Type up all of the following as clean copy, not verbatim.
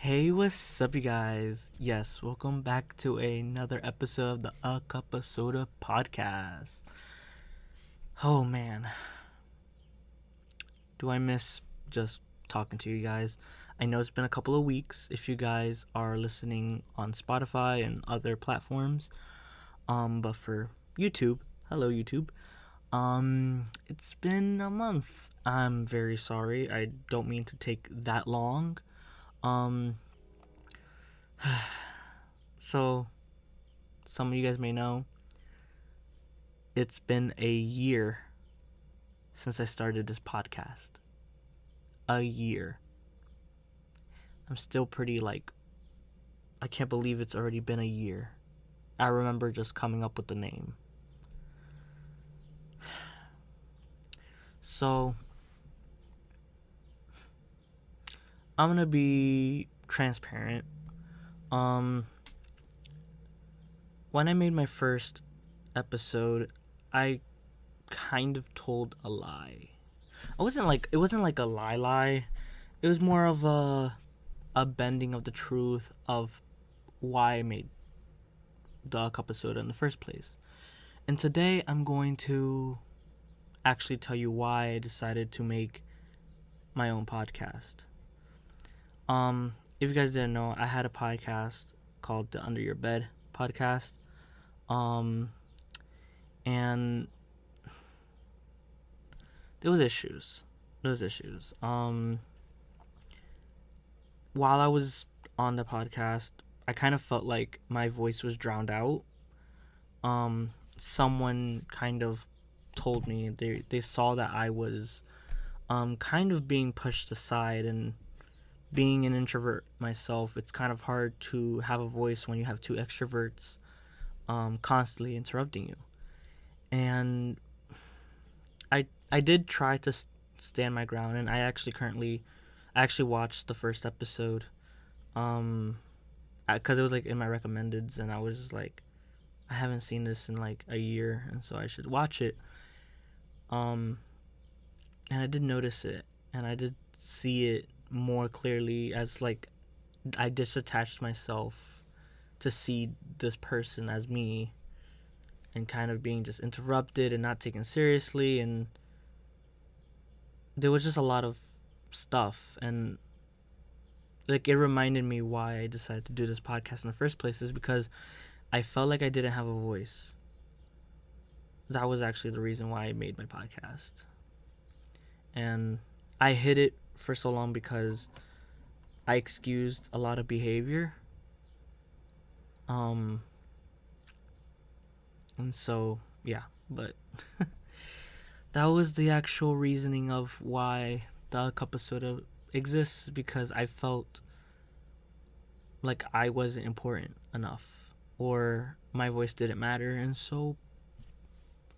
Hey, what's up, you guys? Yes, welcome back to another episode of the A Cup of Soda podcast. Oh man, do I miss just talking to you guys? I know it's been a couple of weeks if you guys are listening on Spotify and other platforms. But for YouTube, hello YouTube. It's been a month. I'm very sorry. I don't mean to take that long. Um, so some of you guys may know it's been a year since I started this podcast. A year. I'm still pretty I can't believe it's already been a year. I remember just coming up with the name. So, I'm gonna be transparent. Um, when I made my first episode, I kind of told a lie. It wasn't like a lie. It was more of a bending of the truth of why I made the cup of soda in the first place. And today I'm going to actually tell you why I decided to make my own podcast. If you guys didn't know, I had a podcast called the Under Your Bed podcast. Um, and there was issues. While I was on the podcast, I kind of felt like my voice was drowned out. Someone kind of told me they saw that I was kind of being pushed aside, and being an introvert myself, it's kind of hard to have a voice when you have two extroverts constantly interrupting you. And I did try to stand my ground, and I actually watched the first episode because it was like in my recommendeds, and I was just like, I haven't seen this in like a year, and so I should watch it. Um, and I did notice it, and I did see it more clearly as like I disattached myself to see this person as me, and kind of being just interrupted and not taken seriously, and there was just a lot of stuff, and like it reminded me why I decided to do this podcast in the first place is because I felt like I didn't have a voice. That was actually the reason why I made my podcast. And I hid it for so long because I excused a lot of behavior. Um and so yeah, but that was the actual reasoning of why the cup of soda exists, because I felt like I wasn't important enough or my voice didn't matter, and so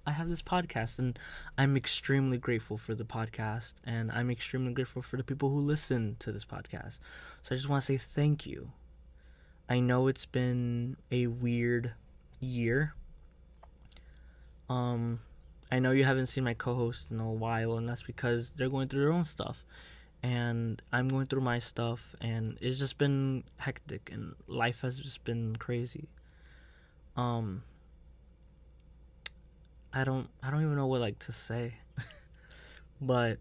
I have this podcast, and I'm extremely grateful for the podcast, and I'm extremely grateful for the people who listen to this podcast. So I just want to say thank you. I know it's been a weird year. Um I know you haven't seen my co-host in a while, and that's because they're going through their own stuff, and I'm going through my stuff, and it's just been hectic, and life has just been crazy. Um I don't even know what like to say. But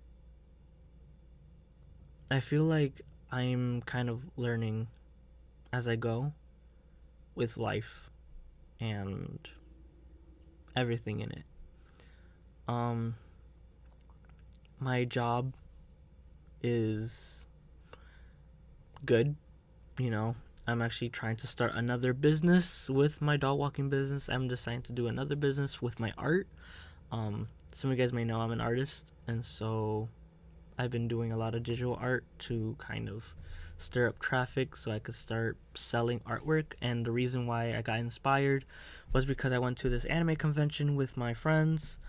I feel like I'm kind of learning as I go with life and everything in it. Um my job is good, you know. I'm actually trying to start another business with my dog walking business. I'm deciding to do another business with my art. Some of you guys may know I'm an artist, and so I've been doing a lot of digital art to kind of stir up traffic so I could start selling artwork. And the reason why I got inspired was because I went to this anime convention with my friends.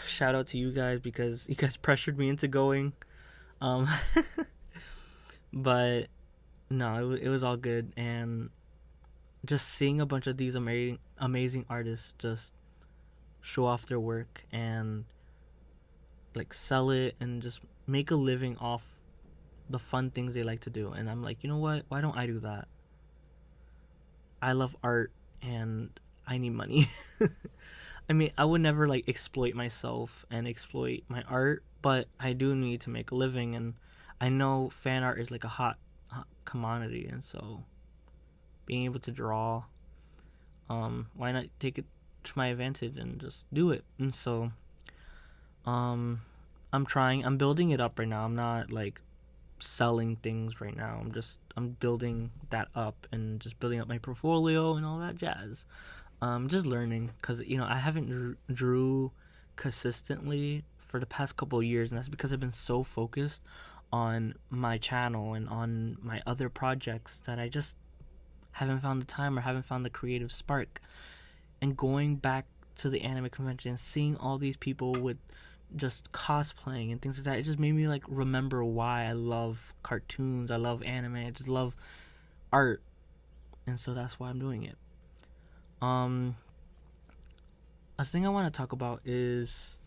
Shout out to you guys because you guys pressured me into going. Um, but no, it was all good. And just seeing a bunch of these amazing artists just show off their work and like sell it and just make a living off the fun things they like to do. And I'm like, you know what? Why don't I do that? I love art and I need money. I mean, I would never like exploit myself and exploit my art, but I do need to make a living, and I know fan art is like a hot commodity, and so being able to draw, why not take it to my advantage and just do it? And so, um, I'm building it up right now. I'm not like selling things right now. I'm building that up and just building up my portfolio and all that jazz. Just learning, because I haven't drew consistently for the past couple of years, and that's because I've been so focused on my channel and on my other projects that I just haven't found the time or haven't found the creative spark. And going back to the anime convention and seeing all these people with just cosplaying and things like that, it just made me like remember why I love cartoons, I love anime, I just love art, and so that's why I'm doing it. A thing I want to talk about is,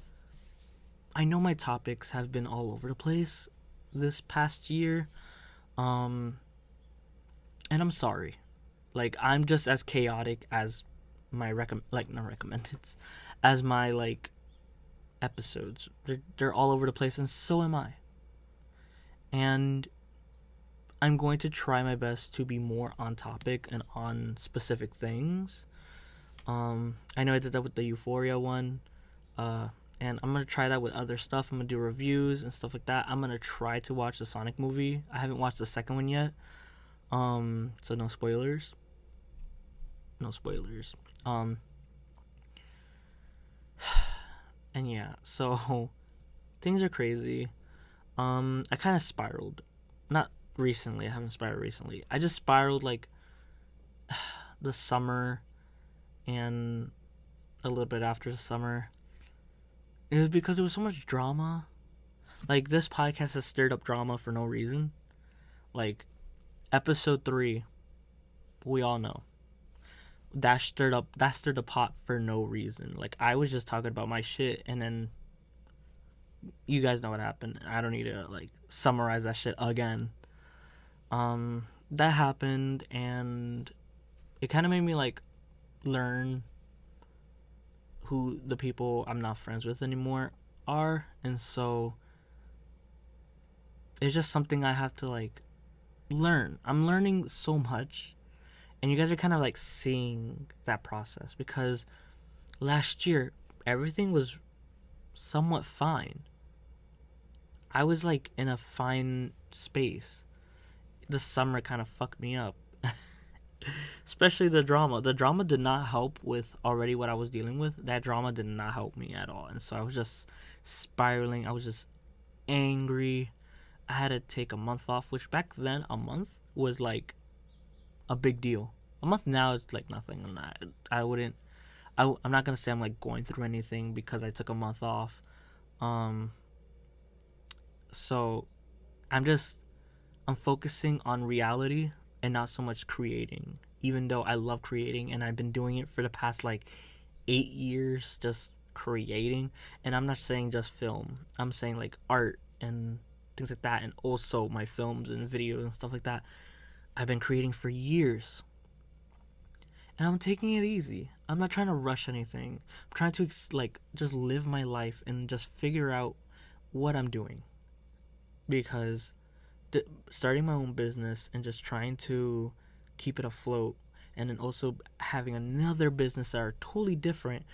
I know my topics have been all over the place this past year, and I'm sorry. Like, I'm just as chaotic as my not recommended, as my like episodes. They're all over the place, and so am I. And I'm going to try my best to be more on topic and on specific things. I know I did that with the Euphoria one, and I'm gonna try that with other stuff. I'm gonna do reviews and stuff like that. I'm gonna try to watch the Sonic movie. I haven't watched the second one yet, so no spoilers. No spoilers. And yeah, so things are crazy. I kind of spiraled. Not recently. I haven't spiraled recently. I just spiraled like the summer and a little bit after the summer. It was because there was so much drama. Like, this podcast has stirred up drama for no reason. Like, episode 3, we all know. That stirred the pot for no reason. Like, I was just talking about my shit, and then you guys know what happened. I don't need to like summarize that shit again. That happened, and it kind of made me like learn who the people I'm not friends with anymore are, and so it's just something I have to like learn. I'm learning so much, and you guys are kind of like seeing that process, because last year everything was somewhat fine. I was like in a fine space. The summer kind of fucked me up. Especially the drama. The drama did not help with already what I was dealing with. That drama did not help me at all. And so I was just spiraling. I was just angry. I had to take a month off, which back then a month was like a big deal. A month now is like nothing. And I'm not going to say I'm like going through anything because I took a month off. So I'm focusing on reality and not so much creating, even though I love creating and I've been doing it for the past like 8 years, just creating. And I'm not saying just film, I'm saying like art and things like that, and also my films and videos and stuff like that. I've been creating for years, and I'm taking it easy. I'm not trying to rush anything. I'm trying to like just live my life and just figure out what I'm doing, because starting my own business and just trying to keep it afloat, and then also having another business that are totally different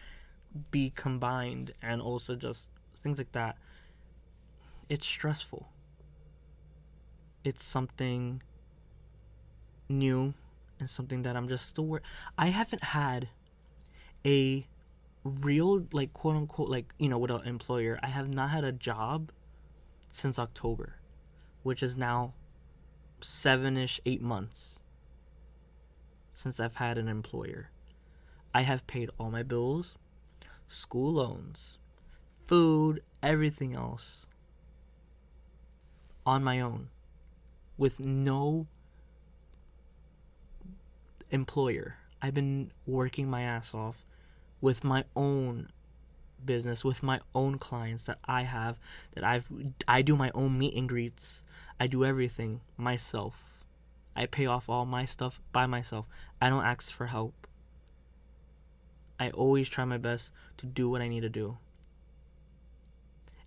be combined, and also just things like that, it's stressful. It's something new and something that I'm just still I haven't had a real like quote unquote like with an employer. I have not had a job since October, which is now 7-ish, 8 months since I've had an employer. I have paid all my bills, school loans, food, everything else on my own, with no employer. I've been working my ass off with my own business with my own clients that I have, that I do my own meet and greets. I do everything myself. I pay off all my stuff by myself. I don't ask for help. I always try my best to do what I need to do.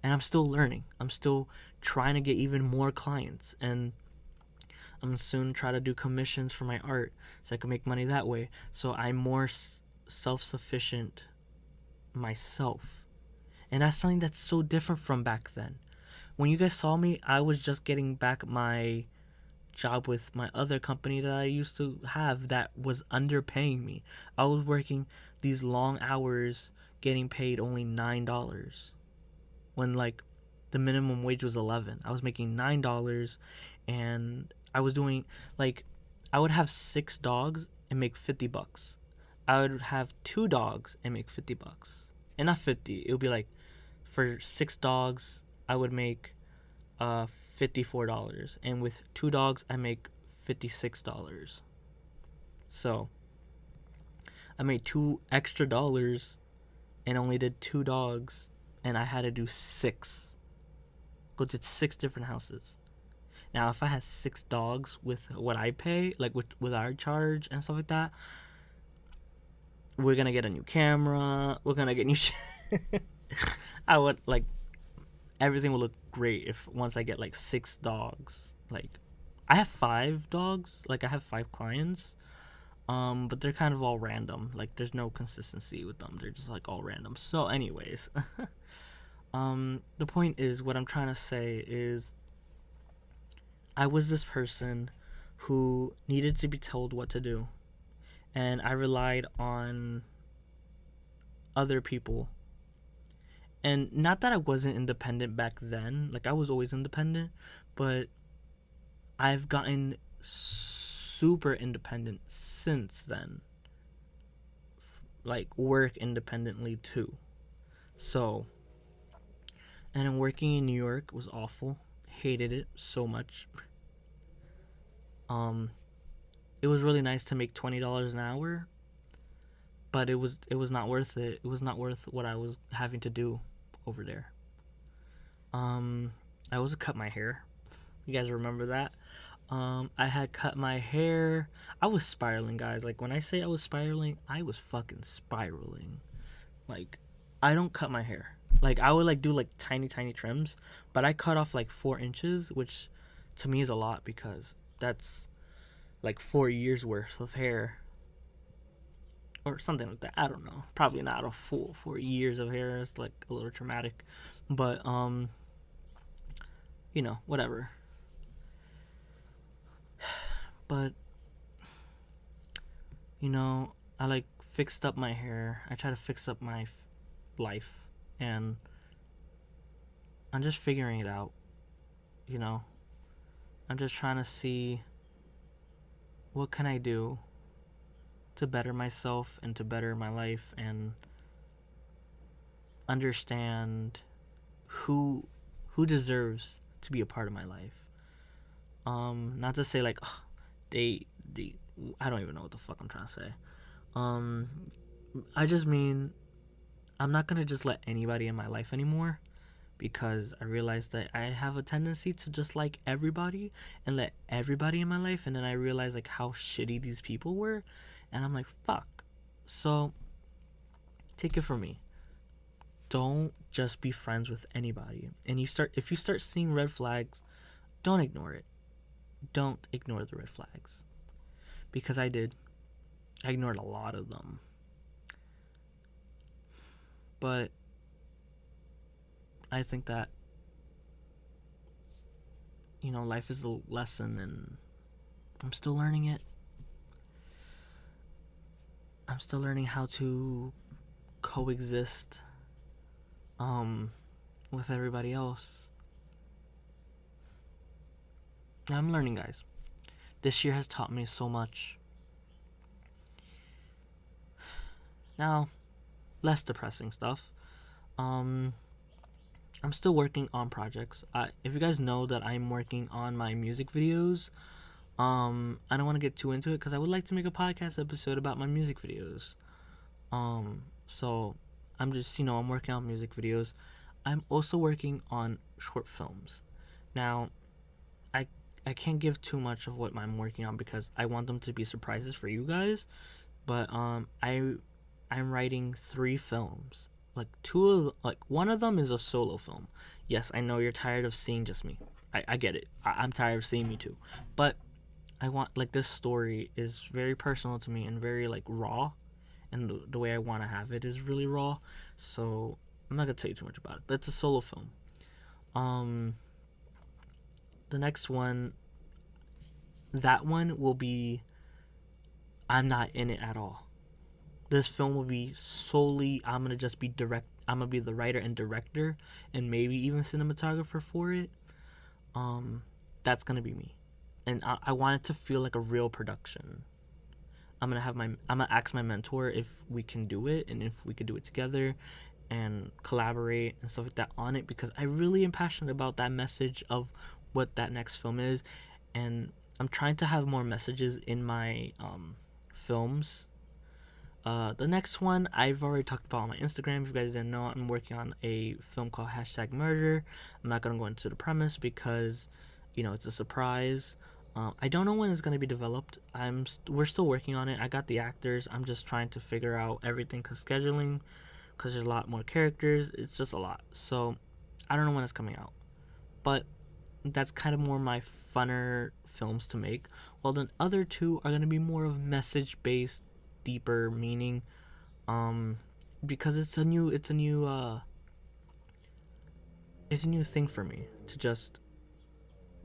And I'm still learning. I'm still trying to get even more clients, and I'm soon try to do commissions for my art so I can make money that way. So I'm more self-sufficient myself. And that's something that's so different from back then. When you guys saw me, I was just getting back my job with my other company that I used to have that was underpaying me. I was working these long hours getting paid only $9 when like the minimum wage was 11. I was making $9, and I was doing like I would have 6 dogs and make $50. I would have 2 dogs and make $50. And not 50. It would be like for 6 dogs I would make $54, and with 2 dogs I make $56. So I made 2 extra dollars and only did 2 dogs, and I had to do 6. Go to 6 different houses. Now, if I had 6 dogs with what I pay, like with our charge and stuff like that, we're gonna get a new camera. We're gonna get new shit. I would like everything will look great if once I get like 6 dogs. Like I have 5 dogs. Like I have 5 clients. But they're kind of all random. Like there's no consistency with them. They're just like all random. So, anyways, the point is, what I'm trying to say is, I was this person who needed to be told what to do, and I relied on other people. And not that I wasn't independent back then, like I was always independent, but I've gotten super independent since then. Like work independently too. So, and then working in New York was awful. Hated it so much. It was really nice to make $20 an hour, but it was not worth it. It was not worth what I was having to do over there. I also cut my hair. You guys remember that? I had cut my hair. I was spiraling, guys. Like when I say I was spiraling, I was fucking spiraling. Like I don't cut my hair. Like I would like do like tiny trims, but I cut off like 4 inches, which to me is a lot because that's like 4 years worth of hair or something like that. I don't know. Probably not a full 4 years of hair. It's like a little traumatic, but whatever. But I like fixed up my hair. I try to fix up my life, and I'm just figuring it out. I'm just trying to see what can I do to better myself and to better my life and understand who deserves to be a part of my life. Not to say like they I don't even know what the fuck I'm trying to say. I just mean I'm not gonna just let anybody in my life anymore, because I realized that I have a tendency to just like everybody and let everybody in my life, and then I realized like how shitty these people were, and I'm like, fuck. So take it from me. Don't just be friends with anybody. And if you start seeing red flags, don't ignore it. Don't ignore the red flags. Because I did. I ignored a lot of them. But I think that life is a lesson, and I'm still learning it. I'm still learning how to coexist with everybody else. I'm learning, guys. This year has taught me so much. Now, less depressing stuff. I'm still working on projects. If you guys know that I'm working on my music videos, I don't want to get too into it because I would like to make a podcast episode about my music videos. So I'm just, I'm working on music videos. I'm also working on short films. Now, I I can't give too much of what I'm working on because I want them to be surprises for you guys. But I'm writing 3 films. Like one of them is a solo film. Yes, I know you're tired of seeing just me. I get it. I'm tired of seeing me too. But I want, like, this story is very personal to me and very, like, raw, and the way I want to have it is really raw. So I'm not gonna tell you too much about it. But it's a solo film. Um, the next one, that one will be, I'm not in it at all. This film will be solely, I'm gonna just be direct. I'm gonna be the writer and director, and maybe even cinematographer for it. Um, that's gonna be me, and I want it to feel like a real production. I'm gonna ask my mentor if we can do it and if we could do it together and collaborate and stuff like that on it, because I really am passionate about that message of what that next film is, and I'm trying to have more messages in my films. The next one I've already talked about on my Instagram. If you guys didn't know, I'm working on a film called #Murder. I'm not gonna go into the premise because, it's a surprise. I don't know when it's gonna be developed. We're still working on it. I got the actors. I'm just trying to figure out everything because scheduling, because there's a lot more characters. It's just a lot. So I don't know when it's coming out, but that's kind of more my funner films to make. While the other 2 are gonna be more of message based, deeper meaning, um because it's a new thing for me to just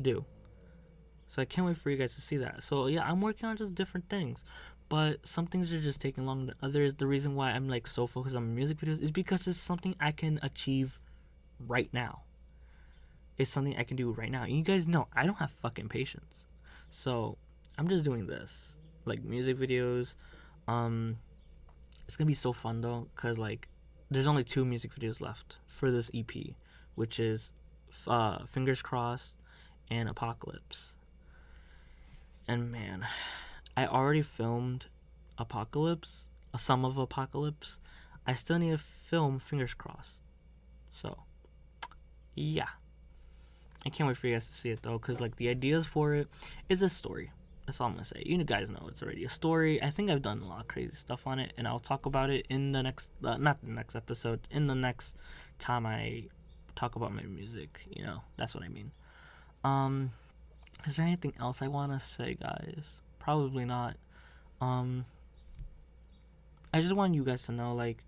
do. So I can't wait for you guys to see that. So yeah, I'm working on just different things, but some things are just taking longer than others. The reason why I'm like so focused on music videos is because it's something I can achieve right now. It's something I can do right now, and you guys know I don't have fucking patience. So I'm just doing this, like, music videos. um It's gonna be so fun though, cause, like, there's only 2 music videos left for this EP, which is Fingers Crossed and Apocalypse. And man, I already filmed Apocalypse, some of Apocalypse. I still need to film Fingers Crossed. So yeah, I can't wait for you guys to see it though, cause, like, the ideas for it is a story. That's all I'm gonna say. You guys know it's already a story. I think I've done a lot of crazy stuff on it, and I'll talk about it in the next, not the next episode, in the next time I talk about my music. That's what I mean. Um, is there anything else I want to say, guys? Probably not. Um, I just want you guys to know, like,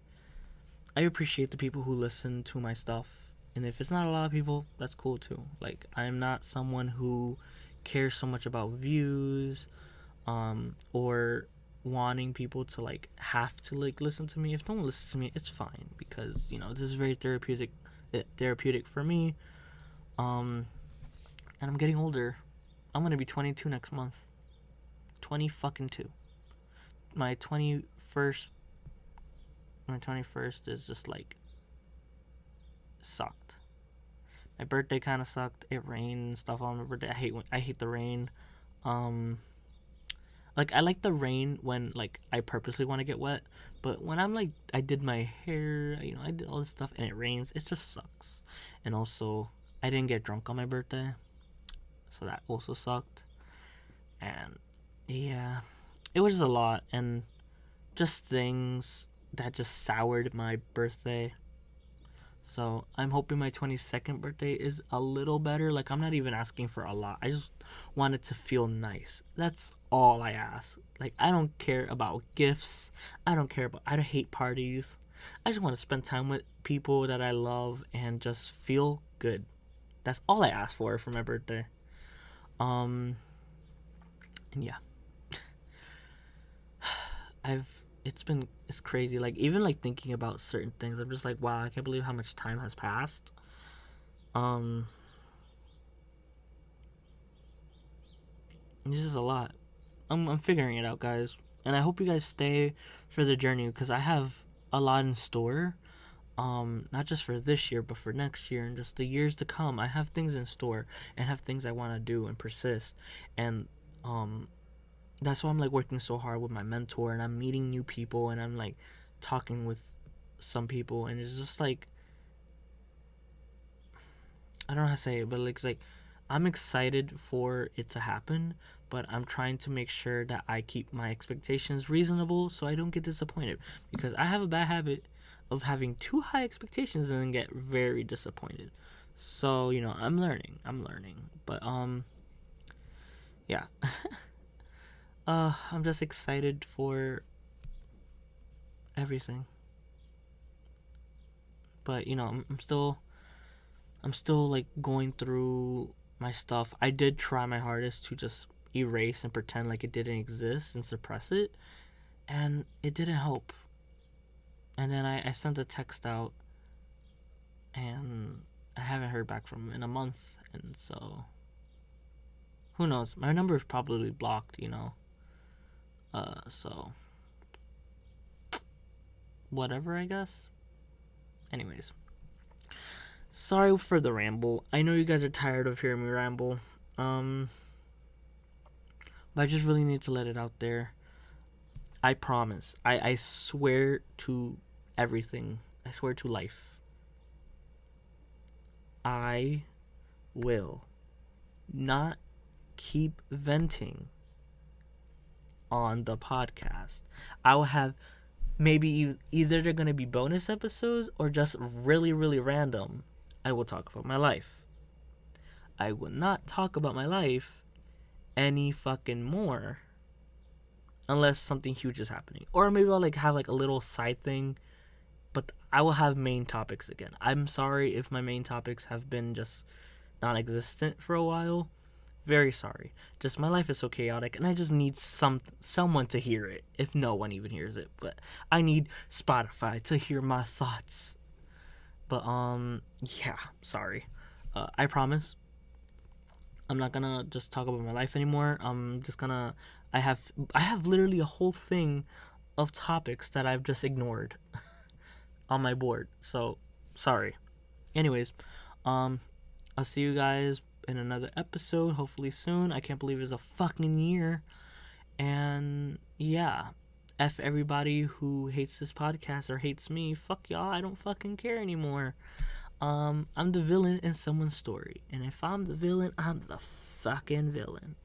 I appreciate the people who listen to my stuff, and if it's not a lot of people, that's cool too. Like, I'm not someone who cares so much about views, or wanting people to, like, have to, like, listen to me. If no one listens to me, it's fine, because this is very therapeutic for me. And I'm getting older. I'm gonna be 22 next month. 20 fucking 2. My 21st my 21st is just, like, sucked. My birthday kind of sucked. It rained and stuff on my birthday. I hate the rain. Like, I like the rain when, like, I purposely want to get wet, but when I'm, like, I did my hair, I did all this stuff and it rains, it just sucks. And also, I didn't get drunk on my birthday, so that also sucked. And yeah, it was just a lot, and just things that just soured my birthday. So I'm hoping my 22nd birthday is a little better. Like, I'm not even asking for a lot. I just want it to feel nice. That's all I ask. Like, I don't care about gifts. I don't hate parties. I just want to spend time with people that I love and just feel good. That's all I ask for my birthday. And yeah. It's crazy. Like, even, like, thinking about certain things, I'm just like, wow, I can't believe how much time has passed. This is a lot. I'm figuring it out, guys, and I hope you guys stay for the journey, because I have a lot in store. Not just for this year, but for next year and just the years to come. I have things in store and have things I want to do and persist, and that's why I'm, like, working so hard with my mentor, and I'm meeting new people, and I'm, like, talking with some people, and it's just like, I don't know how to say it, but it's like I'm excited for it to happen, but I'm trying to make sure that I keep my expectations reasonable so I don't get disappointed, because I have a bad habit of having too high expectations and then get very disappointed. So, I'm learning. But yeah. I'm just excited for everything. But, I'm still like going through my stuff. I did try my hardest to just erase and pretend like it didn't exist and suppress it, and it didn't help. And then I sent a text out, and I haven't heard back from him in a month, and so who knows? My number is probably blocked. So whatever, I guess. Anyways, sorry for the ramble. I know you guys are tired of hearing me ramble. But I just really need to let it out there. I promise. I swear to everything. I swear to life. I will not keep venting on the podcast. I will have maybe either they're going to be bonus episodes or just really, really random. I will talk about my life. I will not talk about my life any fucking more unless something huge is happening. Or maybe I'll have a little side thing, but I will have main topics again. I'm sorry if my main topics have been just non-existent for a while. Very sorry. Just my life is so chaotic, and I just need someone to hear it, if no one even hears it. But I need Spotify to hear my thoughts. But yeah, sorry. I promise I'm not gonna just talk about my life anymore. I'm just gonna. I have literally a whole thing of topics that I've just ignored on my board. So sorry. Anyways, I'll see you guys in another episode, hopefully soon. I can't believe it's a fucking year. And yeah, F everybody who hates this podcast or hates me. Fuck y'all. I don't fucking care anymore. I'm the villain in someone's story, and if I'm the villain, I'm the fucking villain.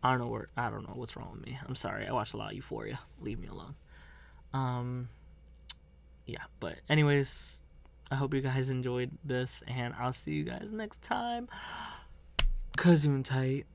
I don't know what's wrong with me. I'm sorry. I watched a lot of Euphoria. Leave me alone. Yeah, but anyways, I hope you guys enjoyed this, and I'll see you guys next time. Gesundheit.